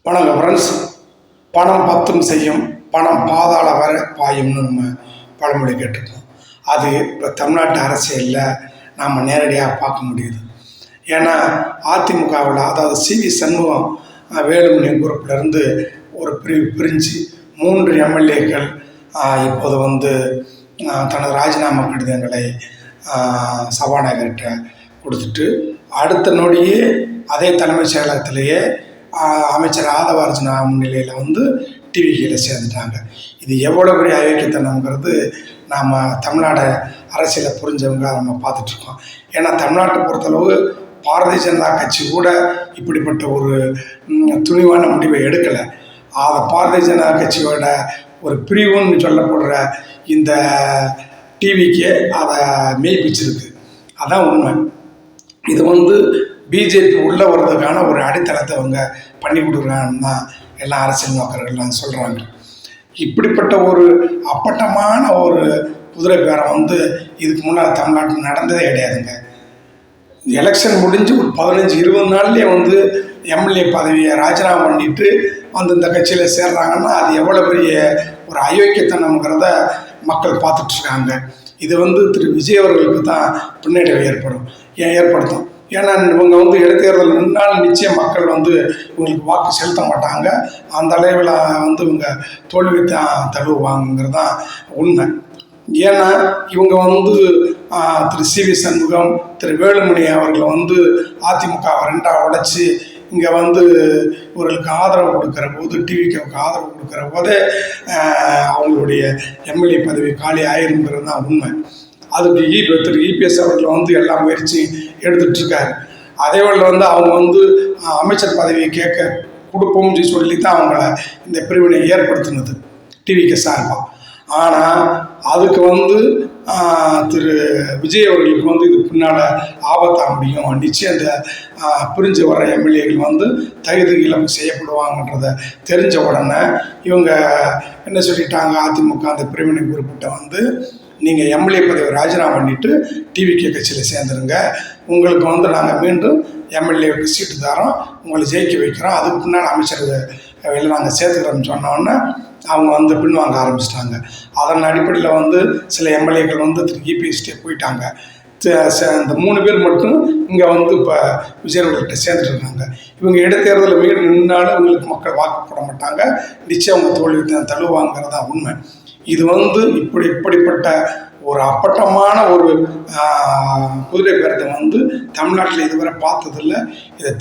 வணக்கம் ஃப்ரெண்ட்ஸ். பணம் பத்தும் செய்யும், பணம் பாதாள வர பாயும்னு நம்ம பழமொழி கேட்டிருக்கோம். அது இப்போ தமிழ்நாட்டு அரசியலில் நாம் நேரடியாக பார்க்க முடியுது. ஏன்னா அதிமுகவில், அதாவது சிவி சண்முகம் வேலுமணி குரூப்லேருந்து ஒரு பிரிஞ்சு 3 எம்எல்ஏக்கள் இப்போது தனது ராஜினாமா கடிதங்களை சபாநாயகர்கிட்ட கொடுத்துட்டு, அடுத்த நொடியே அதே தலைமைச் செயலகத்திலேயே அமைச்சர் ஆதவ அர்ஜுனா முன்னிலையில் டிவிக்கில் சேர்ந்துட்டாங்க. இது எவ்வளோ பெரிய அயோக்கியத்தனம்ங்கிறது நாம் தமிழ்நாடு அரசியலை புரிஞ்சவங்க நம்ம பார்த்துட்ருக்கோம். ஏன்னா தமிழ்நாட்டை பொறுத்தளவு பாரதிய ஜனதா கட்சி கூட இப்படிப்பட்ட ஒரு துணிவான முடிவை எடுக்கலை. அதை பாரதிய ஜனதா கட்சியோட ஒரு பிரிவுன்னு சொல்லப்படுற இந்த டிவிக்கே அதை மெய்ப்பிச்சிருக்கு. அதான் உண்மை. இது பிஜேபி உள்ளே வர்றதுக்கான ஒரு அடித்தளத்தை அவங்க பண்ணி கொடுக்குறாங்கன்னு தான் எல்லா அரசியல் நோக்கர்கள்லாம் சொல்கிறாங்க. இப்படிப்பட்ட ஒரு அப்பட்டமான ஒரு குதிரை பேரம் இதுக்கு முன்னால் தமிழ்நாட்டில் நடந்ததே கிடையாதுங்க. எலெக்ஷன் முடிஞ்சு ஒரு 15-20 நாள்லேயே எம்எல்ஏ பதவியை ராஜினாமா பண்ணிட்டு இந்த கட்சியில் சேர்றாங்கன்னா அது எவ்வளோ பெரிய ஒரு அயோக்கியத்தனம்ங்கிறத மக்கள் பார்த்துட்ருக்காங்க. இது திரு விஜய் அவர்களுக்கு தான் பின்னடைவை ஏற்படுத்தும். ஏன்னா இவங்க இடைத்தேர்தல் முன்னால் நிச்சயம் மக்கள் இவங்களுக்கு வாக்கு செலுத்த மாட்டாங்க. அந்த அளவில் இவங்க தோல்வி தான் தழுவுவாங்கிறது தான் உண்மை. ஏன்னா இவங்க திரு சிவி சண்முகம், திரு வேலுமணி அவர்கள் அதிமுகவை 2ஆக உடைச்சி இங்கே இவர்களுக்கு ஆதரவு கொடுக்குற போது, டிவிக்கு ஆதரவு கொடுக்குற போதே அவங்களுடைய எம்எல்ஏ பதவி காலி ஆயிருங்கிறது தான் உண்மை. அதுக்கு திரு இபிஎஸ் அவர்கள் எல்லா முயற்சி எடுத்துகிட்ருக்காரு. அதே வேளை அவங்க அமைச்சர் பதவியை கொடுப்போம்னு சொல்லி தான் அவங்கள இந்த பிரிவினை ஏற்படுத்தினது டிவிக்கு சார்பாக. ஆனால் அதுக்கு திரு விஜய் அவர்களுக்கு இது பின்னால் ஆபத்தாக முடியும். நிச்சயம் இந்த பிரிஞ்சு வர எம்எல்ஏக்கள் தகுதி இழப்பு செய்யப்படுவாங்கன்றத தெரிஞ்ச உடனே இவங்க என்ன சொல்லிட்டாங்க, அதிமுக அந்த பிரிவினை குறிப்பிட்ட நீங்கள் எம்எல்ஏ பதவி ராஜினாமா பண்ணிவிட்டு டிவிகே கட்சியில் சேர்ந்துருங்க, உங்களுக்கு நாங்கள் மீண்டும் எம்எல்ஏவுக்கு சீட்டு தரோம், உங்களை ஜெயிக்க வைக்கிறோம், அதுக்கு பின்னால் அமைச்சர்கள் நாங்கள் சேர்த்துக்கிறோம்னு சொன்னோன்னே அவங்க பின்வாங்க ஆரம்பிச்சிட்டாங்க. அதன் அடிப்படையில் சில எம்எல்ஏக்கள் திரு இபிஎஸ்டே போயிட்டாங்க. இந்த 3 பேர் மட்டும் இங்கே இப்போ விஜயவர்கள்ட்ட சேர்ந்துருக்காங்க. இவங்க இடைத்தேர்தலில் மீறி நின்னாலும் இவங்களுக்கு மக்கள் வாக்கு போட மாட்டாங்க. நிச்சயம் அவங்க தோல்வி தழுவாங்கிறது தான் உண்மை. இது இப்படிப்பட்ட ஒரு அப்பட்டமான ஒரு குதிரை பேரத்தை தமிழ்நாட்டில் இதுவரை பார்த்ததில்லை. இதை